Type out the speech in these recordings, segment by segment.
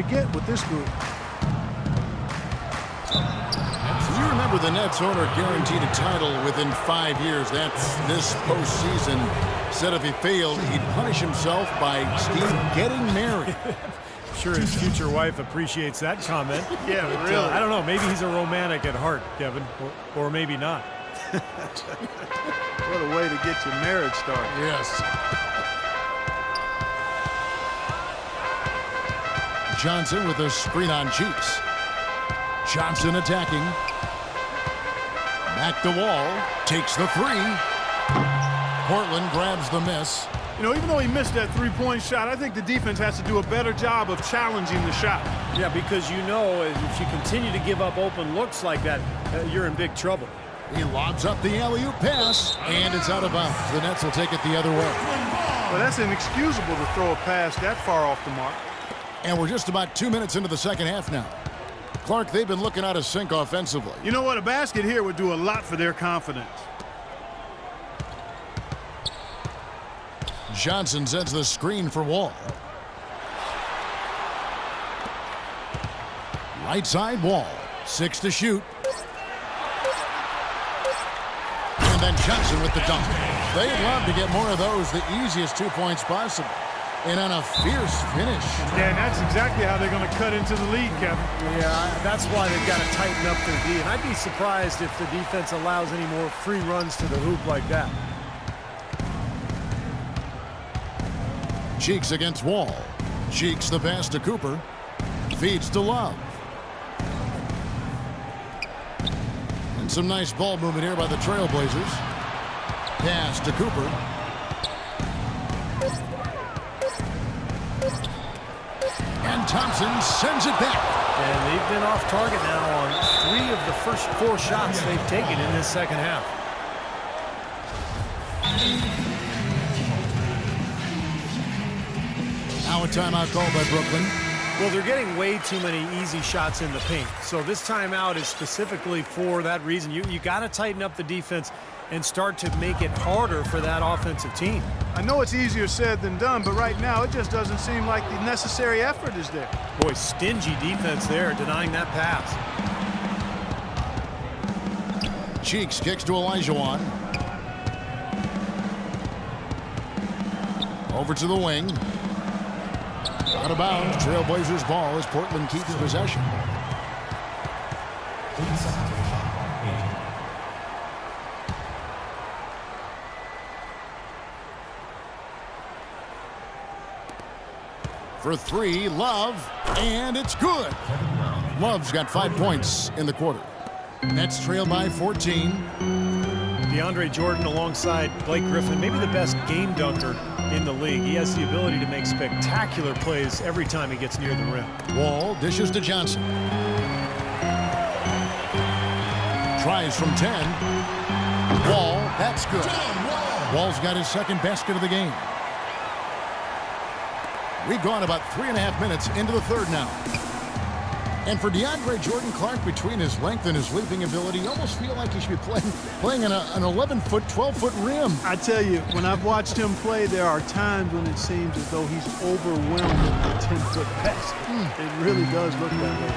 to get with this group. You remember the Nets owner guaranteed a title within 5 years. That's this postseason. Said if he failed, he'd punish himself by getting married. Sure his future wife appreciates that comment. Yeah, but, really. I don't know. Maybe he's a romantic at heart, Kevin, or maybe not. What a way to get your marriage started. Yes. Johnson with a screen on Cheeks. Johnson attacking. Back the wall. Takes the three. Portland grabs the miss. You know, even though he missed that three-point shot, I think the defense has to do a better job of challenging the shot. Yeah, because you know if you continue to give up open looks like that, you're in big trouble. He lobs up the alley-oop pass, and it's out of bounds. The Nets will take it the other way. Well, that's inexcusable to throw a pass that far off the mark. And we're just about 2 minutes into the second half now. Clark, they've been looking out of sync offensively. You know what? A basket here would do a lot for their confidence. Johnson sends the screen for Wall. Right side Wall. 6 to shoot. And then Johnson with the dunk. They'd love to get more of those, the easiest 2 points possible. And on a fierce finish. Yeah, and that's exactly how they're going to cut into the lead, Kevin. Yeah, that's why they've got to tighten up their D. And I'd be surprised if the defense allows any more free runs to the hoop like that. Cheeks against Wall. Cheeks the pass to Cooper. Feeds to Love. And some nice ball movement here by the Trailblazers. Pass to Cooper. And Thompson sends it back. And they've been off target now on 3 of the first 4 shots they've taken in this second half. Now a timeout called by Brooklyn. Well, they're getting way too many easy shots in the paint. So this timeout is specifically for that reason. You got to tighten up the defense and start to make it harder for that offensive team. I know it's easier said than done, but right now it just doesn't seem like the necessary effort is there. Boy, stingy defense there, denying that pass. Cheeks kicks to Olajuwon. Over to the wing. Out of bounds. Trailblazers ball as Portland keeps possession. For 3, Love, and it's good. Love's got 5 points in the quarter. Nets trail by 14. DeAndre Jordan alongside Blake Griffin, maybe the best game dunker in the league. He has the ability to make spectacular plays every time he gets near the rim. Wall dishes to Johnson. Tries from 10. Wall, that's good. Wall's got his second basket of the game. We've gone about 3.5 minutes into the third now. And for DeAndre Jordan, Clark, between his length and his leaping ability, you almost feel like he should be playing an 11-foot, 12-foot rim. I tell you, when I've watched him play, there are times when it seems as though he's overwhelmed with the 10-foot basket. It really does look that way.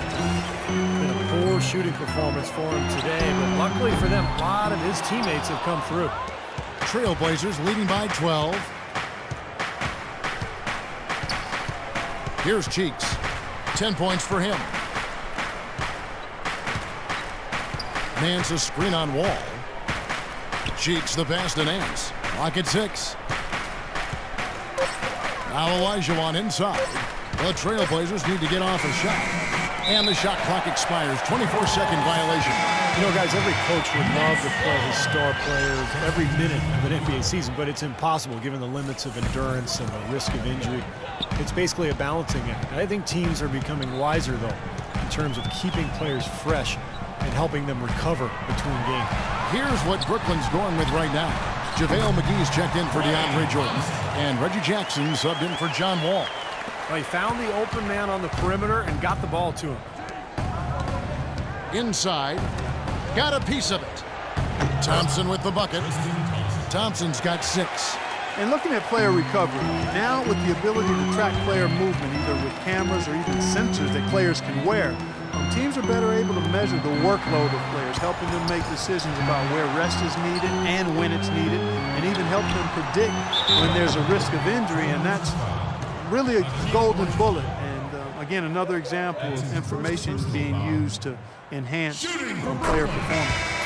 Been a poor shooting performance for him today, but luckily for them, a lot of his teammates have come through. Trailblazers leading by 12. Here's Cheeks. 10 points for him. Nance a screen on Wall. Cheeks the pass to Nance. Lock at 6. Now Olajuwon inside. The Trailblazers need to get off a shot. And the shot clock expires. 24-second violation. You know, guys, every coach would love to play his star players every minute of an NBA season, but it's impossible given the limits of endurance and the risk of injury. It's basically a balancing act. I think teams are becoming wiser, though, in terms of keeping players fresh and helping them recover between games. Here's what Brooklyn's going with right now. JaVale McGee's checked in for DeAndre Jordan. And Reggie Jackson subbed in for John Wall. Well, he found the open man on the perimeter and got the ball to him. Inside. Got a piece of it. Thompson with the bucket. Thompson's got 6. And looking at player recovery, now with the ability to track player movement, either with cameras or even sensors that players can wear, teams are better able to measure the workload of players, helping them make decisions about where rest is needed and when it's needed, and even help them predict when there's a risk of injury, and that's really a golden bullet. And again, another example of information being used to enhance player performance.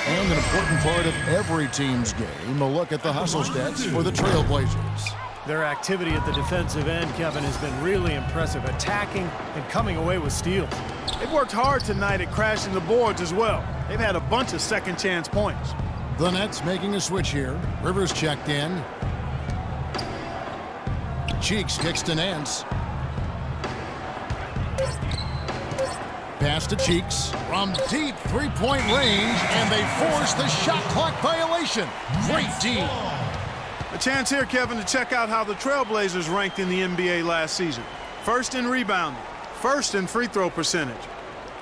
And an important part of every team's game, a look at the hustle stats for the Trailblazers. Their activity at the defensive end, Kevin, has been really impressive, attacking and coming away with steals. They've worked hard tonight at crashing the boards as well. They've had a bunch of second chance points. The Nets making a switch here. Rivers checked in. Cheeks kicks to Nance. Pass to Cheeks from deep three-point range, and they force the shot clock violation. Great D. A chance here, Kevin, to check out how the Trailblazers ranked in the NBA last season. First in rebounding, first in free throw percentage.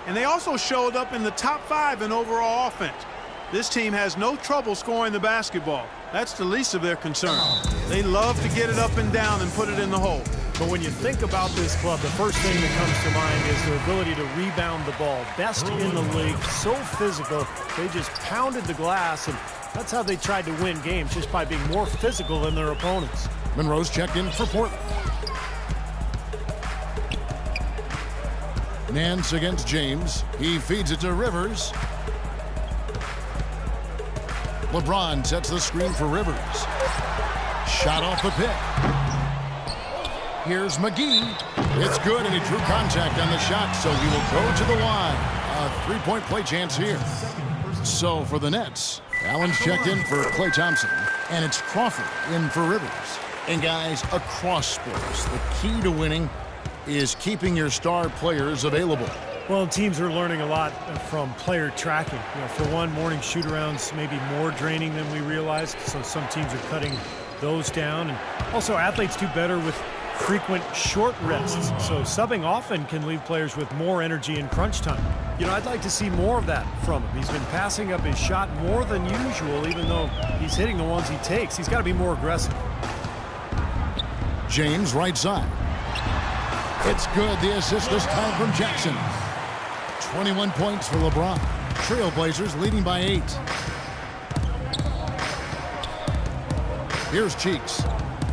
And they also showed up in the top 5 in overall offense. This team has no trouble scoring the basketball. That's the least of their concerns. They love to get it up and down and put it in the hole. But when you think about this club, the first thing that comes to mind is their ability to rebound the ball. Best in the league, so physical. They just pounded the glass, and that's how they tried to win games, just by being more physical than their opponents. Monroe's checked in for Portland. Nance against James. He feeds it to Rivers. LeBron sets the screen for Rivers. Shot off the pick. Here's McGee. It's good, and he drew contact on the shot, so he will go to the line. A three-point play chance here. So for the Nets, Allen's checked in for Klay Thompson, and it's Crawford in for Rivers. And guys, across sports, the key to winning is keeping your star players available. Well, teams are learning a lot from player tracking. For one, morning shoot-arounds may be more draining than we realized, so some teams are cutting those down. And also, athletes do better with frequent short rests, so subbing often can leave players with more energy in crunch time. I'd like to see more of that from him. He's been passing up his shot more than usual, even though he's hitting the ones he takes. He's got to be more aggressive. James, right side. It's good. The assist this time from Jackson. 21 points for LeBron. Trailblazers leading by 8. Here's Cheeks.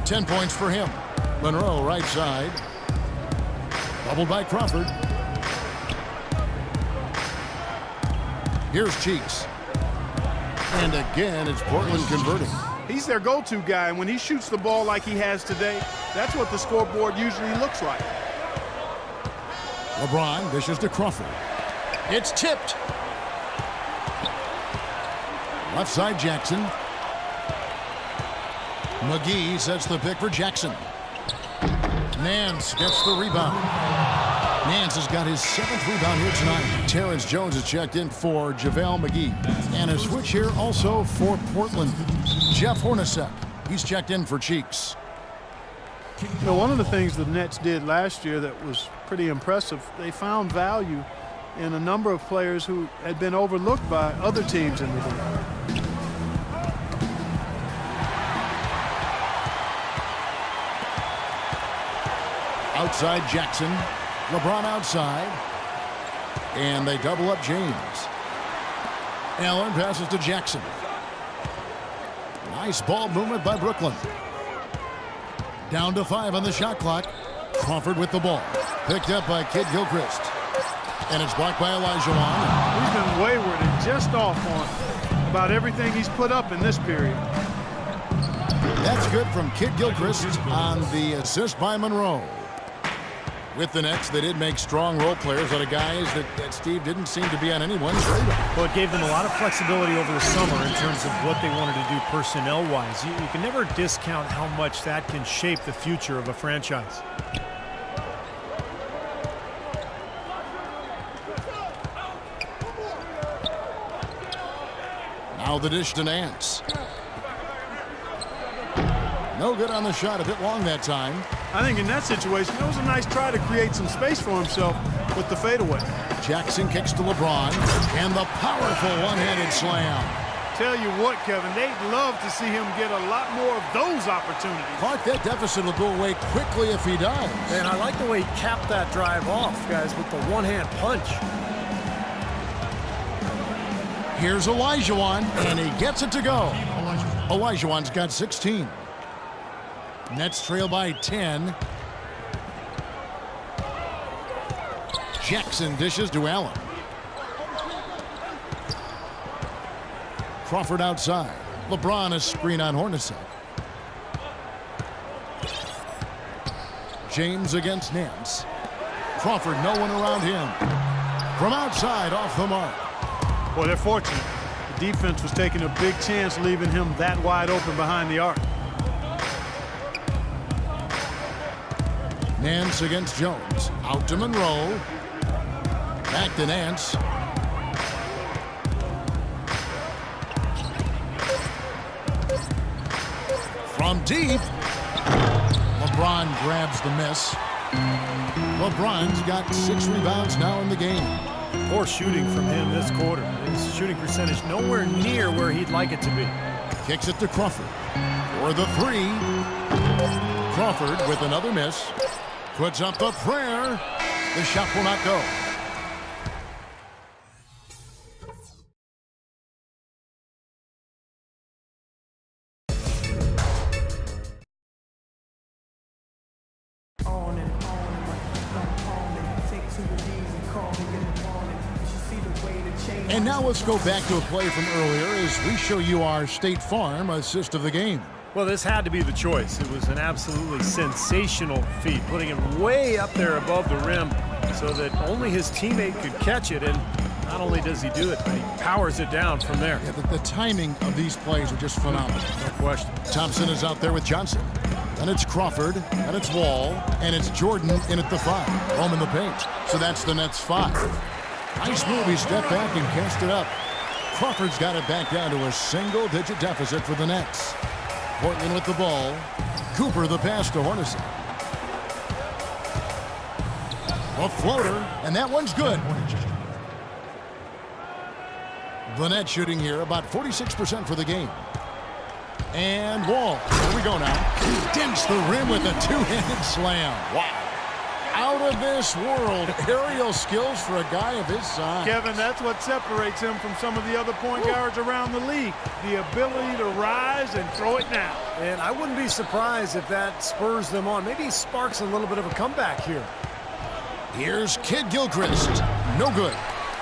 10 points for him. Monroe, right side. Bubbled by Crawford. Here's Cheeks. And again, it's Portland converting. He's their go-to guy, and when he shoots the ball like he has today, that's what the scoreboard usually looks like. LeBron dishes to Crawford. It's tipped. Left side, Jackson. McGee sets the pick for Jackson. Nance gets the rebound. Nance has got his 7th rebound here tonight. Terrence Jones is checked in for JaVale McGee. And a switch here also for Portland. Jeff Hornacek, he's checked in for Cheeks. One of the things the Nets did last year that was pretty impressive, they found value in a number of players who had been overlooked by other teams in the league. Outside Jackson. LeBron outside. And they double up James. Allen passes to Jackson. Nice ball movement by Brooklyn. Down to 5 on the shot clock. Crawford with the ball. Picked up by Kid Gilchrist. And it's blocked by Elijah Wan. He's been wayward and just off on about everything he's put up in this period. That's good from Kid Gilchrist on the assist by Monroe. With the Nets, they did make strong role players out of guys that Steve didn't seem to be on anyone's radar. Well, it gave them a lot of flexibility over the summer in terms of what they wanted to do personnel-wise. You can never discount how much that can shape the future of a franchise. Now the dish to Nance. No good on the shot, a bit long that time. I think in that situation, it was a nice try to create some space for himself with the fadeaway. Jackson kicks to LeBron, and the powerful one-handed slam. Tell you what, Kevin, they'd love to see him get a lot more of those opportunities. Clark, that deficit will go away quickly if he does. And I like the way he capped that drive off, guys, with the one-hand punch. Here's Olajuwon, and he gets it to go. Olajuwon's got 16. Nets trail by 10. Jackson dishes to Allen. Crawford outside. LeBron a screen on Hornacek. James against Nance. Crawford, no one around him. From outside, off the mark. Well, they're fortunate. The defense was taking a big chance leaving him that wide open behind the arc. Nance against Jones. Out to Monroe. Back to Nance. From deep. LeBron grabs the miss. LeBron's got 6 rebounds now in the game. Poor shooting from him this quarter. His shooting percentage nowhere near where he'd like it to be. Kicks it to Crawford for the 3. Crawford with another miss. Puts up the prayer. The shot will not go. And now let's go back to a play from earlier as we show you our State Farm assist of the game. Well, this had to be the choice. It was an absolutely sensational feat, putting him way up there above the rim so that only his teammate could catch it. And not only does he do it, but he powers it down from there. Yeah, the timing of these plays are just phenomenal. No question. Thompson is out there with Johnson. And it's Crawford, and it's Wall, and it's Jordan in at the 5. Home in the paint. So that's the Nets 5. Nice move. He stepped back and cast it up. Crawford's got it back down to a single-digit deficit for the Nets. Portland with the ball. Cooper the pass to Hornacek. A floater, and that one's good. The Nets shooting here about 46% for the game. And Wall. Here we go now. He dents the rim with a 2-handed slam. Wow. Out of this world aerial skills for a guy of his size. Kevin, that's what separates him from some of the other point guards around the league. The ability to rise and throw it now. And I wouldn't be surprised if that spurs them on. Maybe sparks a little bit of a comeback here. Here's Kid Gilchrist. No good.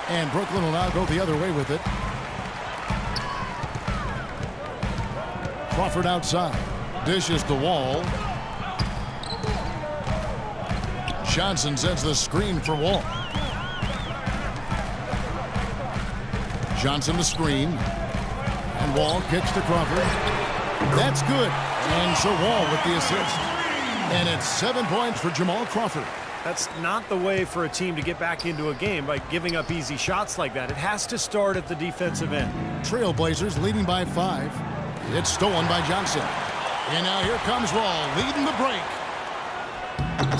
And Brooklyn will now go the other way with it. Crawford outside. Dishes the Wall. Johnson sets the screen for Wall. Johnson the screen. And Wall kicks to Crawford. That's good. And so Wall with the assist. And it's 7 points for Jamal Crawford. That's not the way for a team to get back into a game by giving up easy shots like that. It has to start at the defensive end. Trailblazers leading by 5. It's stolen by Johnson. And now here comes Wall leading the break.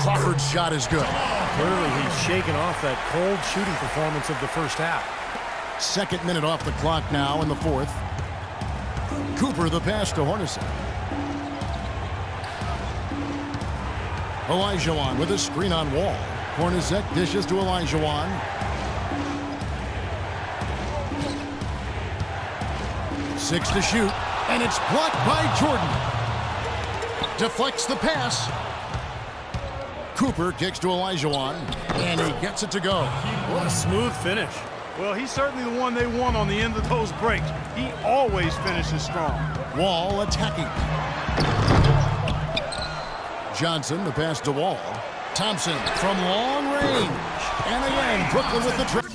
Crawford's shot is good. Clearly he's shaken off that cold shooting performance of the first half. 2nd minute off the clock now in the 4th. Cooper the pass to Hornacek. Olajuwon with a screen on Wall. Hornacek dishes to Olajuwon. Six to shoot, and it's blocked by Jordan. Deflects the pass. Cooper kicks to Olajuwon, and he gets it to go. What a smooth finish. Well, he's certainly the one they want on the end of those breaks. He always finishes strong. Wall attacking. Johnson, the pass to Wall. Thompson from long range. And again, Brooklyn with the trick.